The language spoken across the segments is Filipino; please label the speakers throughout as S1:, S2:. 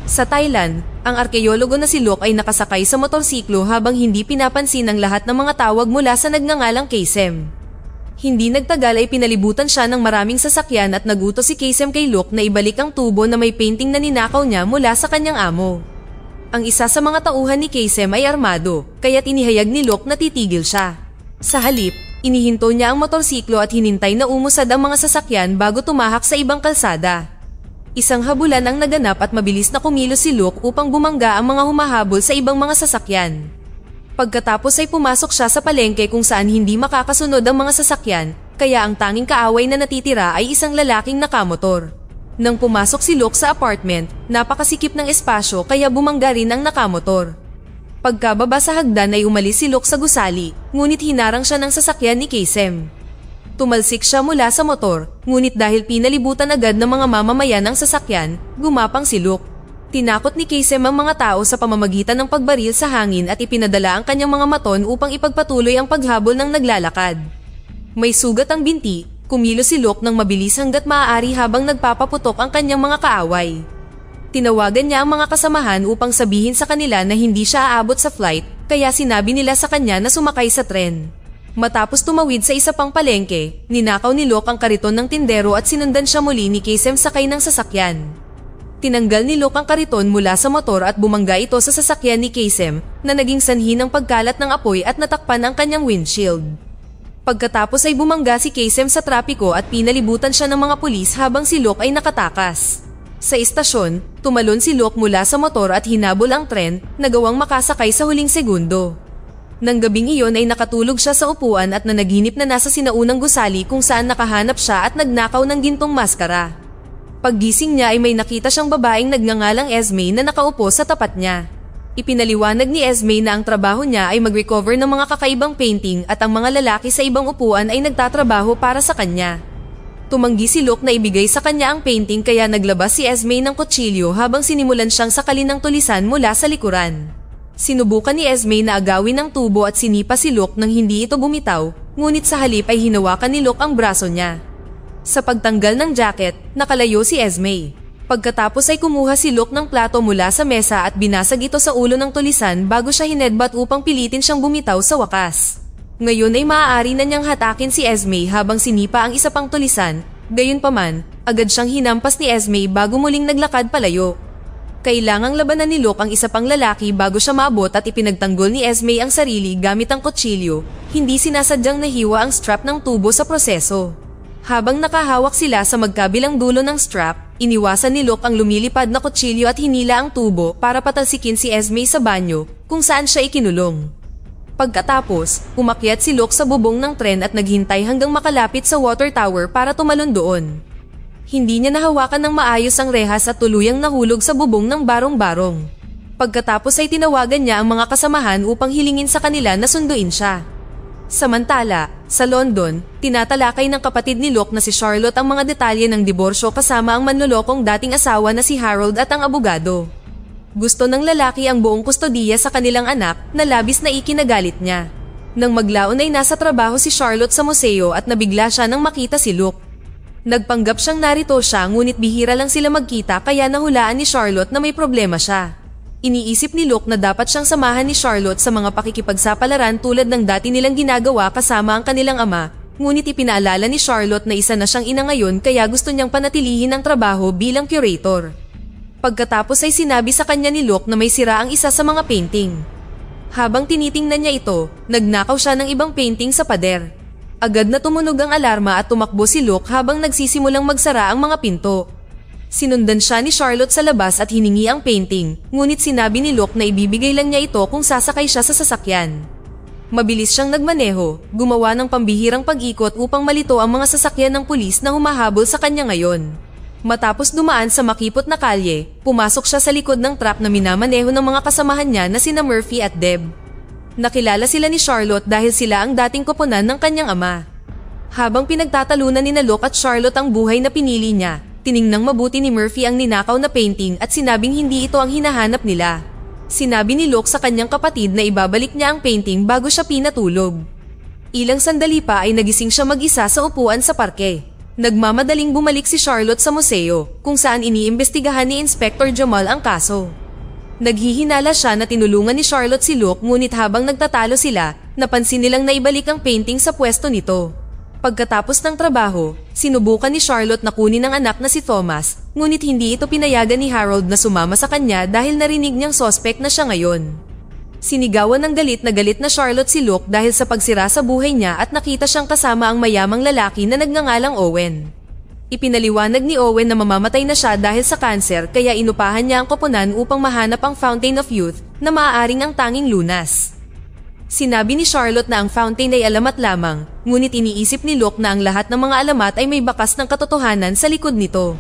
S1: Sa Thailand, ang arkeologo na si Luke ay nakasakay sa motorsiklo habang hindi pinapansin ng lahat ng mga tawag mula sa nagngangalang Kasem. Hindi nagtagal ay pinalibutan siya ng maraming sasakyan at nagutos si Kasem kay Luke na ibalik ang tubo na may painting na ninakaw niya mula sa kanyang amo. Ang isa sa mga tauhan ni Kasem ay armado, kaya't inihayag ni Luke na titigil siya. Sa halip, inihinto niya ang motorsiklo at hinintay na umusad ang mga sasakyan bago tumahak sa ibang kalsada. Isang habulan ang naganap at mabilis na kumilos si Luke upang bumangga ang mga humahabol sa ibang mga sasakyan. Pagkatapos ay pumasok siya sa palengke kung saan hindi makakasunod ang mga sasakyan, kaya ang tanging kaaway na natitira ay isang lalaking nakamotor. Nang pumasok si Luke sa apartment, napakasikip ng espasyo kaya bumangga rin ang nakamotor. Pagkababa sa hagdan ay umalis si Luke sa gusali, ngunit hinarang siya ng sasakyan ni Kasem. Tumalsik siya mula sa motor, ngunit dahil pinalibutan agad ng mga mamamayan ng sasakyan, gumapang si Luke. Tinakot ni Kasem ang mga tao sa pamamagitan ng pagbaril sa hangin at ipinadala ang kanyang mga maton upang ipagpatuloy ang paghabol ng naglalakad. May sugat ang binti, kumilos si Luke ng mabilis hanggat maaari habang nagpapaputok ang kanyang mga kaaway. Tinawagan niya ang mga kasamahan upang sabihin sa kanila na hindi siya aabot sa flight, kaya sinabi nila sa kanya na sumakay sa tren. Matapos tumawid sa isa pang palengke, ninakaw ni Luke ang kariton ng tindero at sinundan siya muli ni Kasem sakay ng sasakyan. Tinanggal ni Luke ang kariton mula sa motor at bumangga ito sa sasakyan ni Kasem na naging sanhi ng pagkalat ng apoy at natakpan ang kanyang windshield. Pagkatapos ay bumangga si Kasem sa trapiko at pinalibutan siya ng mga pulis habang si Luke ay nakatakas. Sa istasyon, tumalon si Luke mula sa motor at hinabol ang tren na gawang makasakay sa huling segundo. Nang gabing iyon ay nakatulog siya sa upuan at nanaginip na nasa sinaunang gusali kung saan nakahanap siya at nagnakaw ng gintong maskara. Paggising niya ay may nakita siyang babaeng nagngangalang Esme na nakaupo sa tapat niya. Ipinaliwanag ni Esme na ang trabaho niya ay mag-recover ng mga kakaibang painting at ang mga lalaki sa ibang upuan ay nagtatrabaho para sa kanya. Tumanggi si Luke na ibigay sa kanya ang painting kaya naglabas si Esme ng kutsilyo habang sinimulan siyang sakalin ng tulisan mula sa likuran. Sinubukan ni Esme na agawin ng tubo at sinipa si Luke nang hindi ito bumitaw, ngunit sa halip ay hinawakan ni Luke ang braso niya. Sa pagtanggal ng jacket, nakalayo si Esme. Pagkatapos ay kumuha si Luke ng plato mula sa mesa at binasag ito sa ulo ng tulisan bago siya hinedbat upang pilitin siyang bumitaw sa wakas. Ngayon ay maaari na niyang hatakin si Esme habang sinipa ang isa pang tulisan, gayunpaman, agad siyang hinampas ni Esme bago muling naglakad palayo. Kailangang labanan ni Luke ang isa pang lalaki bago siya maabot at ipinagtanggol ni Esme ang sarili gamit ang kutsilyo, hindi sinasadyang nahiwa ang strap ng tubo sa proseso. Habang nakahawak sila sa magkabilang dulo ng strap, iniwasan ni Luke ang lumilipad na kutsilyo at hinila ang tubo para patalsikin si Esme sa banyo kung saan siya ikinulong. Pagkatapos, umakyat si Luke sa bubong ng tren at naghintay hanggang makalapit sa water tower para tumalon doon. Hindi niya nahawakan ng maayos ang rehas at tuluyang nahulog sa bubong ng barong-barong. Pagkatapos ay tinawagan niya ang mga kasamahan upang hilingin sa kanila na sunduin siya. Samantala, sa London, tinatalakay ng kapatid ni Luke na si Charlotte ang mga detalye ng diborsyo kasama ang manlolokong dating asawa na si Harold at ang abogado. Gusto ng lalaki ang buong kustodiya sa kanilang anak na labis na ikinagalit niya. Nang maglaon ay nasa trabaho si Charlotte sa museo at nabigla siya nang makita si Luke. Nagpanggap siyang narito siya ngunit bihira lang sila magkita kaya nahulaan ni Charlotte na may problema siya. Iniisip ni Luke na dapat siyang samahan ni Charlotte sa mga pakikipagsapalaran tulad ng dati nilang ginagawa kasama ang kanilang ama, ngunit ipinaalala ni Charlotte na isa na siyang ina ngayon kaya gusto niyang panatilihin ang trabaho bilang curator. Pagkatapos ay sinabi sa kanya ni Luke na may sira ang isa sa mga painting. Habang tinitingnan niya ito, nagnakaw siya ng ibang painting sa pader. Agad na tumunog ang alarma at tumakbo si Luke habang nagsisimulang magsara ang mga pinto. Sinundan siya ni Charlotte sa labas at hiningi ang painting, ngunit sinabi ni Luke na ibibigay lang niya ito kung sasakay siya sa sasakyan. Mabilis siyang nagmaneho, gumawa ng pambihirang pag-ikot upang malito ang mga sasakyan ng pulis na humahabol sa kanya ngayon. Matapos dumaan sa makipot na kalye, pumasok siya sa likod ng truck na minamaneho ng mga kasamahan niya na sina Murphy at Deb. Nakilala sila ni Charlotte dahil sila ang dating koponan ng kanyang ama. Habang pinagtatalunan ni Luke at Charlotte ang buhay na pinili niya, tiningnang mabuti ni Murphy ang ninakaw na painting at sinabing hindi ito ang hinahanap nila. Sinabi ni Luke sa kanyang kapatid na ibabalik niya ang painting bago siya pinatulog. Ilang sandali pa ay nagising siya mag-isa sa upuan sa parke. Nagmamadaling bumalik si Charlotte sa museo, kung saan iniimbestigahan ni Inspector Jamal ang kaso. Naghihinala siya na tinulungan ni Charlotte si Luke, ngunit habang nagtatalo sila, napansin nilang naibalik ang painting sa pwesto nito. Pagkatapos ng trabaho, sinubukan ni Charlotte na kunin ang anak na si Thomas, ngunit hindi ito pinayagan ni Harold na sumama sa kanya dahil narinig niyang suspect na siya ngayon. Sinigawan ng galit na Charlotte si Luke dahil sa pagsira sa buhay niya at nakita siyang kasama ang mayamang lalaki na nagngangalang Owen. Ipinaliwanag ni Owen na mamamatay na siya dahil sa kanser, kaya inupahan niya ang koponan upang mahanap ang Fountain of Youth na maaaring ang tanging lunas. Sinabi ni Charlotte na ang fountain ay alamat lamang, ngunit iniisip ni Luke na ang lahat ng mga alamat ay may bakas ng katotohanan sa likod nito.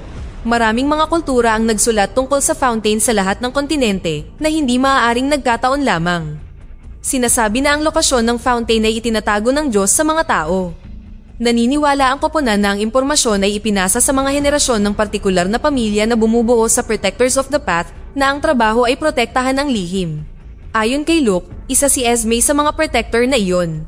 S1: Maraming mga kultura ang nagsulat tungkol sa fountain sa lahat ng kontinente na hindi maaaring nagkataon lamang. Sinasabi na ang lokasyon ng fountain ay itinatago ng Diyos sa mga tao. Naniniwala ang koponan na ang impormasyon ay ipinasa sa mga henerasyon ng partikular na pamilya na bumubuo sa Protectors of the Path na ang trabaho ay protektahan ang lihim. Ayon kay Luke, isa si Esme sa mga protector na iyon.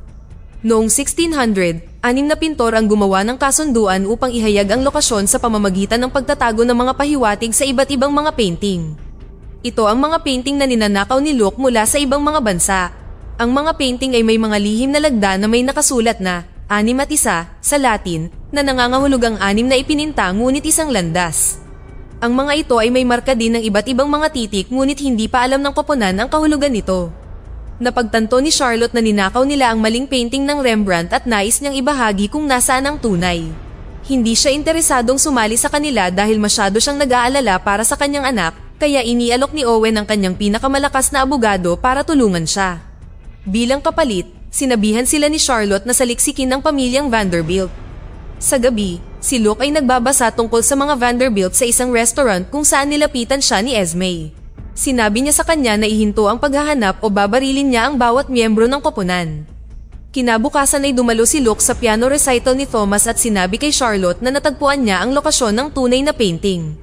S1: Noong 1600, 6 na pintor ang gumawa ng kasunduan upang ihayag ang lokasyon sa pamamagitan ng pagtatago ng mga pahiwatig sa iba't ibang mga painting. Ito ang mga painting na ninanakaw ni Luke mula sa ibang mga bansa. Ang mga painting ay may mga lihim na lagda na may nakasulat na 6 at 1 sa Latin na nangangahulugang 6 na ipininta ngunit isang landas. Ang mga ito ay may marka din ng iba't ibang mga titik, ngunit hindi pa alam ng koponan ang kahulugan nito. Napagtanto ni Charlotte na ninakaw nila ang maling painting ng Rembrandt at nais niyang ibahagi kung nasaan ang tunay. Hindi siya interesadong sumali sa kanila dahil masyado siyang nag-aalala para sa kanyang anak, kaya inialok ni Owen ang kanyang pinakamalakas na abogado para tulungan siya. Bilang kapalit, sinabihan sila ni Charlotte na saliksikin ng pamilyang Vanderbilt. Sa gabi, si Luke ay nagbabasa tungkol sa mga Vanderbilt sa isang restaurant kung saan nilapitan siya ni Esme. Sinabi niya sa kanya na ihinto ang paghahanap o babarilin niya ang bawat miyembro ng koponan. Kinabukasan ay dumalo si Luke sa piano recital ni Thomas at sinabi kay Charlotte na natagpuan niya ang lokasyon ng tunay na painting.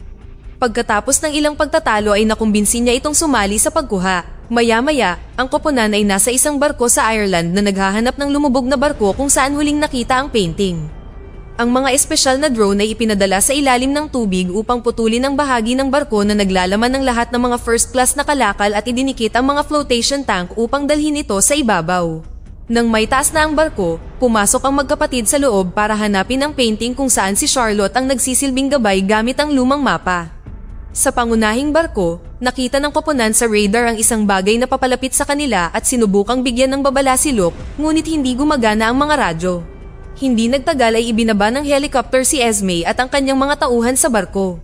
S1: Pagkatapos ng ilang pagtatalo ay nakumbinsi niya itong sumali sa pagkuha. Maya-maya, ang koponan ay nasa isang barko sa Ireland na naghahanap ng lumubog na barko kung saan huling nakita ang painting. Ang mga espesyal na drone ay ipinadala sa ilalim ng tubig upang putulin ang bahagi ng barko na naglalaman ng lahat ng mga first class na kalakal at idinikit ang mga flotation tank upang dalhin ito sa ibabaw. Nang may taas na ang barko, pumasok ang magkapatid sa loob para hanapin ang painting kung saan si Charlotte ang nagsisilbing gabay gamit ang lumang mapa. Sa pangunahing barko, nakita ng koponan sa radar ang isang bagay na papalapit sa kanila at sinubukang bigyan ng babala si Luke, ngunit hindi gumagana ang mga radyo. Hindi nagtagal ay ibinaba ng helicopter si Esme at ang kanyang mga tauhan sa barko.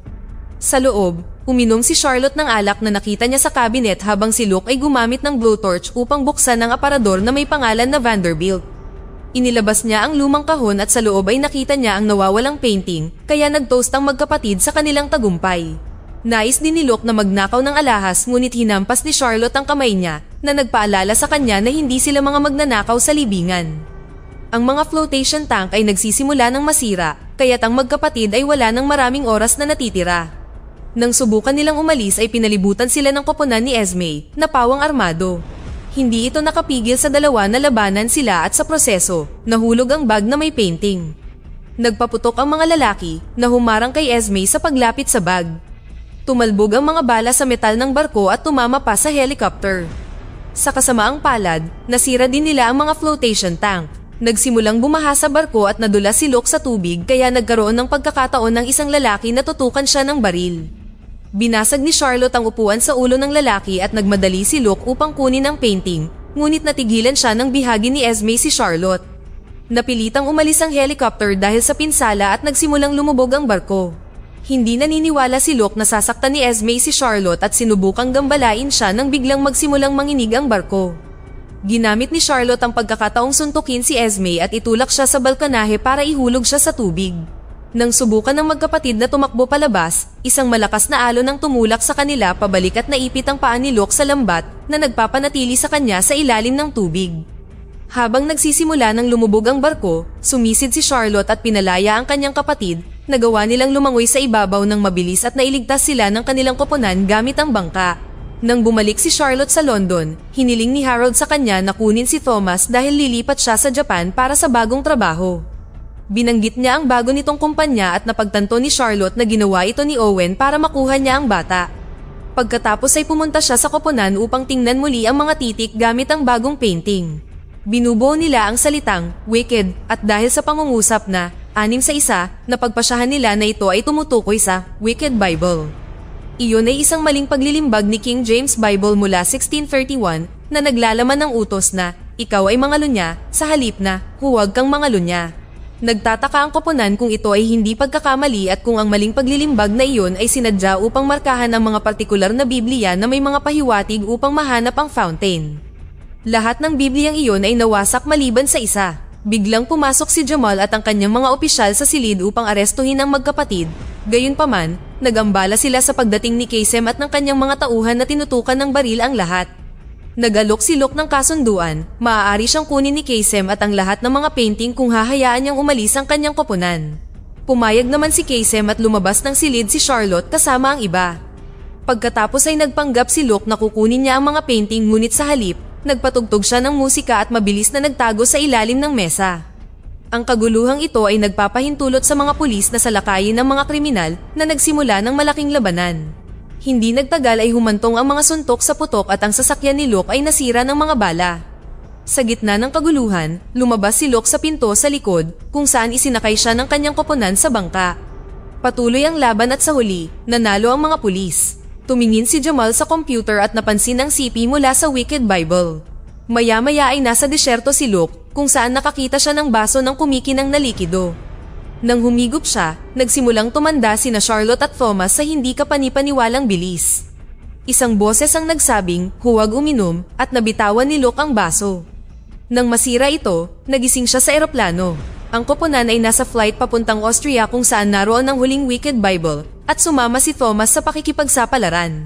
S1: Sa loob, uminom si Charlotte ng alak na nakita niya sa cabinet habang si Luke ay gumamit ng blowtorch upang buksan ang aparador na may pangalan na Vanderbilt. Inilabas niya ang lumang kahon at sa loob ay nakita niya ang nawawalang painting, kaya nagtoast ang magkapatid sa kanilang tagumpay. Nais din ni Luke na magnakaw ng alahas, ngunit hinampas ni Charlotte ang kamay niya na nagpaalala sa kanya na hindi sila mga magnanakaw sa libingan. Ang mga flotation tank ay nagsisimula ng masira, kaya't ang magkapatid ay wala ng maraming oras na natitira. Nang subukan nilang umalis ay pinalibutan sila ng koponan ni Esme, na pawang armado. Hindi ito nakapigil sa dalawa na labanan sila at sa proseso, nahulog ang bag na may painting. Nagpaputok ang mga lalaki na humarang kay Esme sa paglapit sa bag. Tumalbog ang mga bala sa metal ng barko at tumama pa sa helicopter. Sa kasamaang palad, nasira din nila ang mga flotation tank. Nagsimulang bumaha sa barko at nadula si Luke sa tubig, kaya nagkaroon ng pagkakataon ng isang lalaki na tutukan siya ng baril. Binasag ni Charlotte ang upuan sa ulo ng lalaki at nagmadali si Luke upang kunin ang painting, ngunit natigilan siya ng bihagi ni Esme si Charlotte. Napilitang umalis ang helicopter dahil sa pinsala at nagsimulang lumubog ang barko. Hindi naniniwala si Luke na sasaktan ni Esme si Charlotte at sinubukang gambalain siya nang biglang magsimulang manginig ang barko. Ginamit ni Charlotte ang pagkakataong suntukin si Esme at itulak siya sa balkonahe para ihulog siya sa tubig. Nang subukan ng magkapatid na tumakbo palabas, isang malakas na alon ang tumulak sa kanila pabalik at naipit ang paa ni Luke sa lambat na nagpapanatili sa kanya sa ilalim ng tubig. Habang nagsisimula ng lumubog ang barko, sumisid si Charlotte at pinalaya ang kanyang kapatid. Nagawa nilang lumangoy sa ibabaw ng mabilis at nailigtas sila ng kanilang koponan gamit ang bangka. Nang bumalik si Charlotte sa London, hiniling ni Harold sa kanya na kunin si Thomas dahil lilipat siya sa Japan para sa bagong trabaho. Binanggit niya ang bago nitong kumpanya at napagtanto ni Charlotte na ginawa ito ni Owen para makuha niya ang bata. Pagkatapos ay pumunta siya sa koponan upang tingnan muli ang mga titik gamit ang bagong painting. Binubuo nila ang salitang wicked at dahil sa pangungusap na 6-1, napagpasyahan nila na ito ay tumutukoy sa Wicked Bible. Iyon ay isang maling paglilimbag ni King James Bible mula 1631 na naglalaman ng utos na ikaw ay mangalunya sa halip na huwag kang mangalunya. Nagtataka ang koponan kung ito ay hindi pagkakamali at kung ang maling paglilimbag na iyon ay sinadya upang markahan ang mga partikular na Biblia na may mga pahiwatig upang mahanap ang fountain. Lahat ng Bibliyang iyon ay nawasak maliban sa isa. Biglang pumasok si Jamal at ang kanyang mga opisyal sa silid upang arestuhin ang magkapatid. Gayunpaman, nagambala sila sa pagdating ni Kasem at ng kanyang mga tauhan na tinutukan ng baril ang lahat. Nag-alok si Luke ng kasunduan, maaari siyang kunin ni Kasem at ang lahat ng mga painting kung hahayaan niyang umalis ang kanyang koponan. Pumayag naman si Kasem at lumabas ng silid si Charlotte kasama ang iba. Pagkatapos ay nagpanggap si Luke na kukunin niya ang mga painting ngunit sa halip, nagpatugtog siya ng musika at mabilis na nagtago sa ilalim ng mesa. Ang kaguluhang ito ay nagpapahintulot sa mga pulis na salakayin ng mga kriminal na nagsimula ng malaking labanan. Hindi nagtagal ay humantong ang mga suntok sa putok at ang sasakyan ni Luke ay nasira ng mga bala. Sa gitna ng kaguluhan, lumabas si Luke sa pinto sa likod kung saan isinakay siya ng kanyang koponan sa bangka. Patuloy ang laban at sa huli, nanalo ang mga pulis. Tumingin si Jamal sa computer at napansin ang CP mula sa Wicked Bible. Maya-maya ay nasa disyerto si Luke kung saan nakakita siya ng baso ng kumikinang na likido. Nang humigop siya, nagsimulang tumanda sina Charlotte at Thomas sa hindi kapanipaniwalang bilis. Isang boses ang nagsabing, huwag uminom, at nabitawan ni Luke ang baso. Nang masira ito, nagising siya sa eroplano. Ang koponan ay nasa flight papuntang Austria kung saan naroon ang huling Wicked Bible, at sumama si Thomas sa pakikipagsapalaran.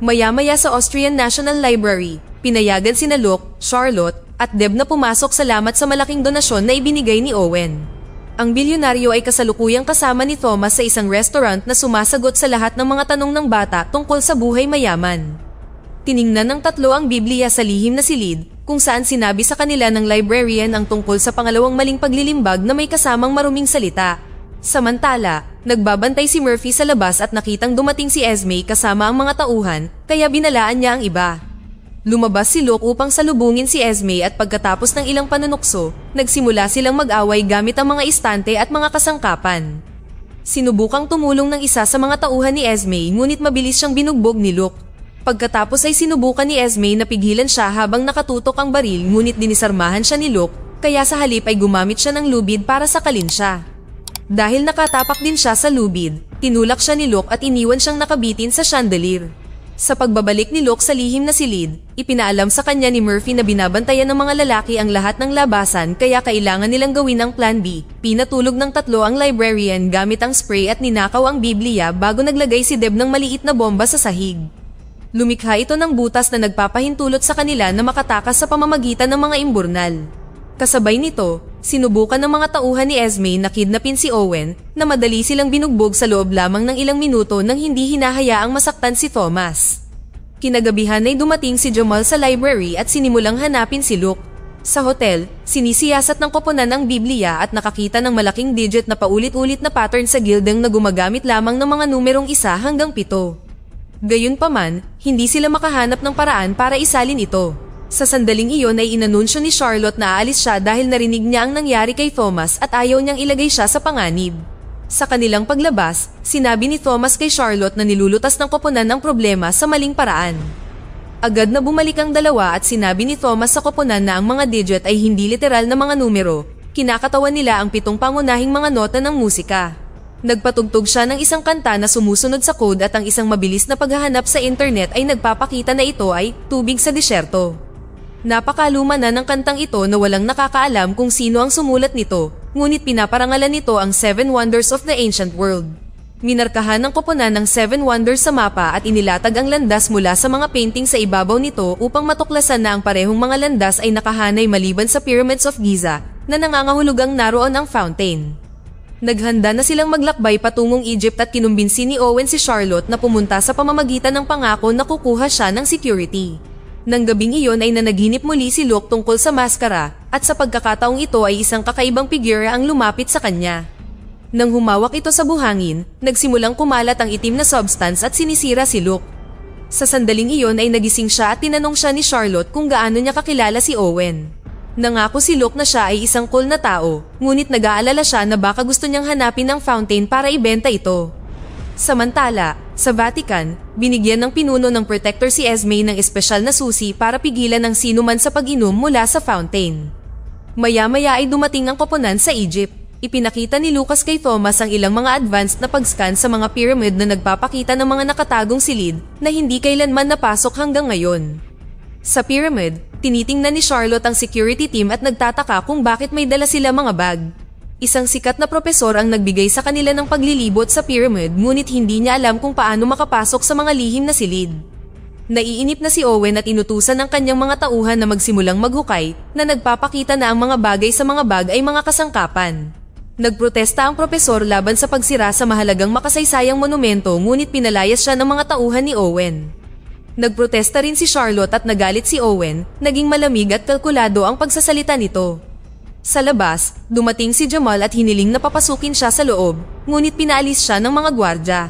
S1: Maya-maya sa Austrian National Library, pinayagan sina Luke, Charlotte, at Deb na pumasok salamat sa malaking donasyon na ibinigay ni Owen. Ang bilyonaryo ay kasalukuyang kasama ni Thomas sa isang restaurant na sumasagot sa lahat ng mga tanong ng bata tungkol sa buhay mayaman. Tiningnan ng tatlo ang Biblia sa lihim na silid, kung saan sinabi sa kanila ng librarian ang tungkol sa pangalawang maling paglilimbag na may kasamang maruming salita. Samantala, nagbabantay si Murphy sa labas at nakitang dumating si Esme kasama ang mga tauhan, kaya binalaan niya ang iba. Lumabas si Luke upang salubungin si Esme at pagkatapos ng ilang panunukso, nagsimula silang mag-away gamit ang mga istante at mga kasangkapan. Sinubukang tumulong ng isa sa mga tauhan ni Esme ngunit mabilis siyang binugbog ni Luke. Pagkatapos ay sinubukan ni Esme na pigilan siya habang nakatutok ang baril ngunit dinisarmahan siya ni Luke, kaya sa halip ay gumamit siya ng lubid para sakalin siya. Dahil nakatapak din siya sa lubid, tinulak siya ni Luke at iniwan siyang nakabitin sa chandelier. Sa pagbabalik ni Luke sa lihim na silid, ipinaalam sa kanya ni Murphy na binabantayan ng mga lalaki ang lahat ng labasan kaya kailangan nilang gawin ang plan B. Pinatulog ng tatlo ang librarian gamit ang spray at ninakaw ang Biblia bago naglagay si Deb ng maliit na bomba sa sahig. Lumikha ito ng butas na nagpapahintulot sa kanila na makatakas sa pamamagitan ng mga imburnal. Kasabay nito, sinubukan ng mga tauhan ni Esme na kidnapin si Owen na madali silang binugbog sa loob lamang ng ilang minuto nang hindi hinahayaang masaktan si Thomas. Kinagabihan ay dumating si Jamal sa library at sinimulang hanapin si Luke. Sa hotel, sinisiyasat ng koponan ang Biblia at nakakita ng malaking digit na paulit-ulit na pattern sa gilding na gumagamit lamang ng mga numerong 1 hanggang 7. Gayunpaman, hindi sila makahanap ng paraan para isalin ito. Sa sandaling iyon ay inanunsyo ni Charlotte na aalis siya dahil narinig niya ang nangyari kay Thomas at ayaw niyang ilagay siya sa panganib. Sa kanilang paglabas, sinabi ni Thomas kay Charlotte na nilulutas ng koponan ang problema sa maling paraan. Agad na bumalik ang dalawa at sinabi ni Thomas sa koponan na ang mga digit ay hindi literal na mga numero, kinakatawan nila ang 7 pangunahing mga nota ng musika. Nagpatugtog siya ng isang kanta na sumusunod sa code at ang isang mabilis na paghahanap sa internet ay nagpapakita na ito ay tubig sa disyerto. Napakaluma na ng kantang ito na walang nakakaalam kung sino ang sumulat nito, ngunit pinaparangalan nito ang 7 Wonders of the Ancient World. Minarkahan ng koponan ng 7 Wonders sa mapa at inilatag ang landas mula sa mga painting sa ibabaw nito upang matuklasan na ang parehong mga landas ay nakahanay maliban sa Pyramids of Giza na nangangahulugang naroon ang fountain. Naghanda na silang maglakbay patungong Egypt at kinumbinsi ni Owen si Charlotte na pumunta sa pamamagitan ng pangako na kukuha siya ng security. Nang gabing iyon ay nanaginip muli si Luke tungkol sa maskara at sa pagkakataong ito ay isang kakaibang figura ang lumapit sa kanya. Nang humawak ito sa buhangin, nagsimulang kumalat ang itim na substance at sinisira si Luke. Sa sandaling iyon ay nagising siya at tinanong siya ni Charlotte kung gaano niya kakilala si Owen. Nangako si Luke na siya ay isang cool na tao, ngunit nag-aalala siya na baka gusto niyang hanapin ang fountain para ibenta ito. Samantala, sa Vatican, binigyan ng pinuno ng protector si Esme ng espesyal na susi para pigilan ang sino man sa pag-inom mula sa fountain. Maya-maya ay dumating ang koponan sa Egypt. Ipinakita ni Lucas kay Thomas ang ilang mga advanced na pag-scan sa mga pyramid na nagpapakita ng mga nakatagong silid na hindi kailanman napasok hanggang ngayon. Sa pyramid, tinitingnan ni Charlotte ang security team at nagtataka kung bakit may dala sila mga bag. Isang sikat na propesor ang nagbigay sa kanila ng paglilibot sa pyramid ngunit hindi niya alam kung paano makapasok sa mga lihim na silid. Naiinip na si Owen at inutusan ng kanyang mga tauhan na magsimulang maghukay na nagpapakita na ang mga bagay sa mga bag ay mga kasangkapan. Nagprotesta ang propesor laban sa pagsira sa mahalagang makasaysayang monumento ngunit pinalayas siya ng mga tauhan ni Owen. Nagprotesta rin si Charlotte at nagalit si Owen, naging malamig at kalkulado ang pagsasalita nito. Sa labas, dumating si Jamal at hiniling na papasukin siya sa loob, ngunit pinaalis siya ng mga gwardya.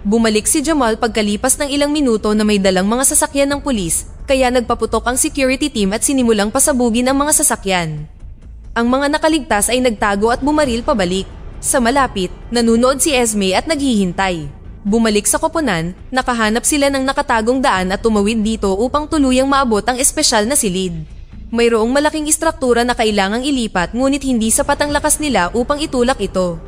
S1: Bumalik si Jamal pagkalipas ng ilang minuto na may dalang mga sasakyan ng pulis, kaya nagpaputok ang security team at sinimulang pasabugin ang mga sasakyan. Ang mga nakaligtas ay nagtago at bumaril pabalik. Sa malapit, nanunood si Esme at naghihintay. Bumalik sa koponan, nakahanap sila ng nakatagong daan at tumawid dito upang tuluyang maabot ang espesyal na silid. Mayroong malaking istruktura na kailangang ilipat ngunit hindi sapat ang lakas nila upang itulak ito.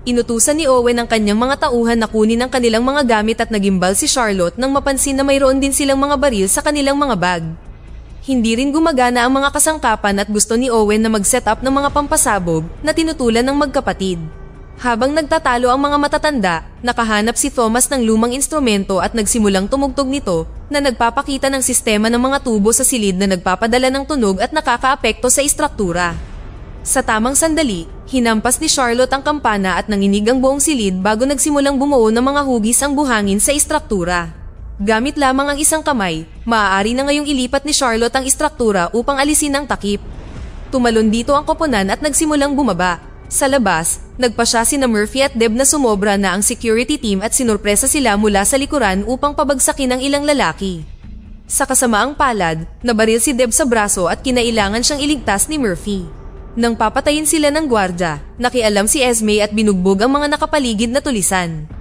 S1: Inutusan ni Owen ang kanyang mga tauhan na kunin ang kanilang mga gamit at nagimbal si Charlotte nang mapansin na mayroon din silang mga baril sa kanilang mga bag. Hindi rin gumagana ang mga kasangkapan at gusto ni Owen na mag-set up ng mga pampasabog na tinutulan ng magkapatid. Habang nagtatalo ang mga matatanda, nakahanap si Thomas ng lumang instrumento at nagsimulang tumugtog nito na nagpapakita ng sistema ng mga tubo sa silid na nagpapadala ng tunog at nakakaapekto sa istruktura. Sa tamang sandali, hinampas ni Charlotte ang kampana at nanginig ang buong silid bago nagsimulang bumuo ng mga hugis ang buhangin sa istruktura. Gamit lamang ang isang kamay, maaari na ngayong ilipat ni Charlotte ang istruktura upang alisin ang takip. Tumalon dito ang koponan at nagsimulang bumaba. Sa labas, nagpa siya sina Murphy at Deb na sumobra na ang security team at sinurpresa sila mula sa likuran upang pabagsakin ang ilang lalaki. Sa kasamaang palad, nabaril si Deb sa braso at kinailangan siyang iligtas ni Murphy. Nang papatayin sila ng gwardya, nakialam si Esme at binugbog ang mga nakapaligid na tulisan.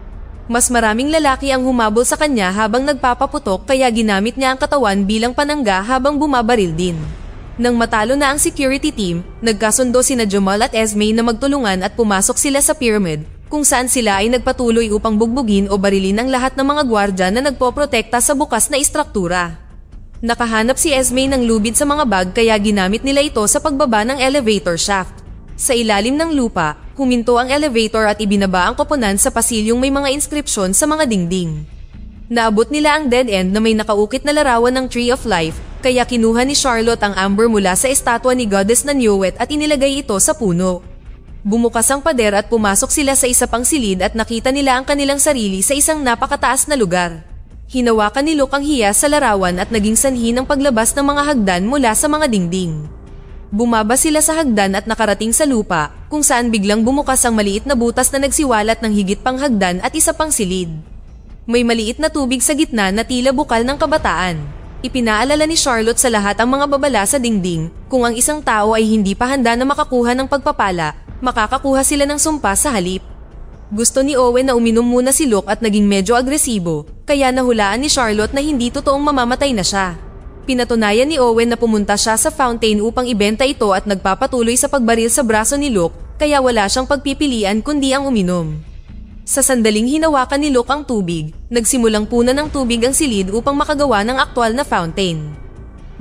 S1: Mas maraming lalaki ang humabol sa kanya habang nagpapaputok kaya ginamit niya ang katawan bilang panangga habang bumabaril din. Nang matalo na ang security team, nagkasundo sina Jamal at Esme na magtulungan at pumasok sila sa pyramid, kung saan sila ay nagpatuloy upang bugbugin o barilin ang lahat ng mga gwardya na nagpoprotekta sa bukas na istruktura. Nakahanap si Esme ng lubid sa mga bag kaya ginamit nila ito sa pagbaba ng elevator shaft. Sa ilalim ng lupa, huminto ang elevator at ibinaba ang koponan sa pasilyong may mga inskripsyon sa mga dingding. Naabot nila ang dead end na may nakaukit na larawan ng Tree of Life, kaya kinuha ni Charlotte ang amber mula sa estatwa ni Goddess na Newet at inilagay ito sa puno. Bumukas ang pader at pumasok sila sa isa pang silid at nakita nila ang kanilang sarili sa isang napakataas na lugar. Hinawakan ni Luke ang hiyas sa larawan at naging sanhi ng paglabas ng mga hagdan mula sa mga dingding. Bumaba sila sa hagdan at nakarating sa lupa, kung saan biglang bumukas ang maliit na butas na nagsiwalat ng higit pang hagdan at isa pang silid. May maliit na tubig sa gitna na tila bukal ng kabataan. Ipinaalala ni Charlotte sa lahat ang mga babala sa dingding, kung ang isang tao ay hindi pa handa na makakuha ng pagpapala, makakakuha sila ng sumpa sa halip. Gusto ni Owen na uminom muna si Luke at naging medyo agresibo, kaya nahulaan ni Charlotte na hindi totoong mamamatay na siya. Pinatunayan ni Owen na pumunta siya sa fountain upang ibenta ito at nagpapatuloy sa pagbaril sa braso ni Luke, kaya wala siyang pagpipilian kundi ang uminom. Sa sandaling hinawakan ni Luke ang tubig, nagsimulang punan ng tubig ang silid upang makagawa ng aktwal na fountain.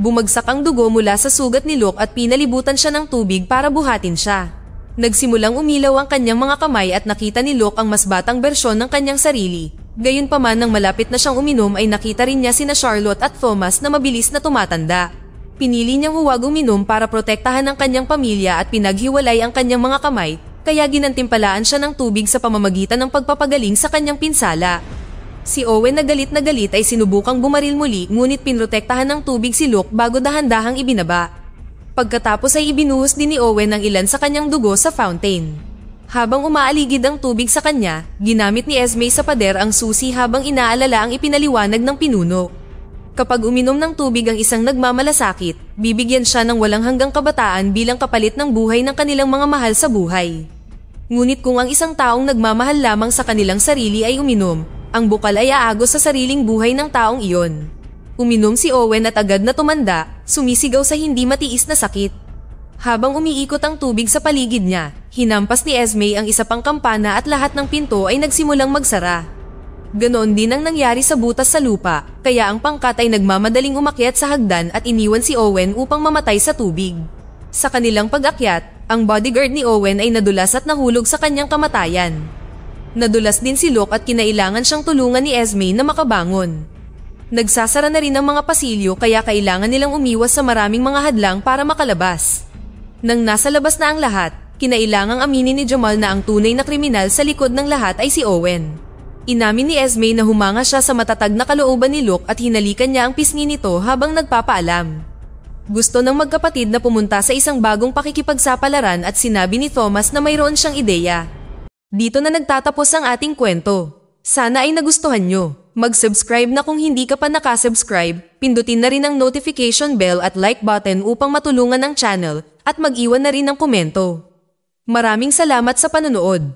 S1: Bumagsak ang dugo mula sa sugat ni Luke at pinalibutan siya ng tubig para buhatin siya. Nagsimulang umilaw ang kanyang mga kamay at nakita ni Luke ang mas batang bersyon ng kanyang sarili. Gayunpaman nang malapit na siyang uminom ay nakita rin niya sina Charlotte at Thomas na mabilis na tumatanda. Pinili niyang huwag uminom para protektahan ang kanyang pamilya at pinaghiwalay ang kanyang mga kamay, kaya ginantimpalaan siya ng tubig sa pamamagitan ng pagpapagaling sa kanyang pinsala. Si Owen na galit ay sinubukang bumaril muli ngunit pinrotektahan ng tubig si Luke bago dahan-dahang ibinaba. Pagkatapos ay ibinuhos din ni Owen ang ilan sa kanyang dugo sa fountain. Habang umaaligid ang tubig sa kanya, ginamit ni Esme sa pader ang susi habang inaalala ang ipinaliwanag ng pinuno. Kapag uminom ng tubig ang isang nagmamalasakit, bibigyan siya ng walang hanggang kabataan bilang kapalit ng buhay ng kanilang mga mahal sa buhay. Ngunit kung ang isang taong nagmamahal lamang sa kanilang sarili ay uminom, ang bukal ay aagos sa sariling buhay ng taong iyon. Uminom si Owen at agad na tumanda, sumisigaw sa hindi matiis na sakit. Habang umiikot ang tubig sa paligid niya, hinampas ni Esme ang isa pang kampana at lahat ng pinto ay nagsimulang magsara. Ganoon din ang nangyari sa butas sa lupa, kaya ang pangkat ay nagmamadaling umakyat sa hagdan at iniwan si Owen upang mamatay sa tubig. Sa kanilang pag-akyat, ang bodyguard ni Owen ay nadulas at nahulog sa kanyang kamatayan. Nadulas din si Luke at kinailangan siyang tulungan ni Esme na makabangon. Nagsasara na rin ang mga pasilyo kaya kailangan nilang umiwas sa maraming mga hadlang para makalabas. Nang nasa labas na ang lahat, kinailangang aminin ni Jamal na ang tunay na kriminal sa likod ng lahat ay si Owen. Inamin ni Esme na humanga siya sa matatag na kalooban ni Luke at hinalikan niya ang pisngi nito habang nagpapaalam. Gusto ng magkapatid na pumunta sa isang bagong pakikipagsapalaran at sinabi ni Thomas na mayroon siyang ideya. Dito na nagtatapos ang ating kwento. Sana ay nagustuhan nyo. Mag-subscribe na kung hindi ka pa nakasubscribe, pindutin na rin ang notification bell at like button upang matulungan ang channel at mag-iwan na rin ng komento. Maraming salamat sa panonood.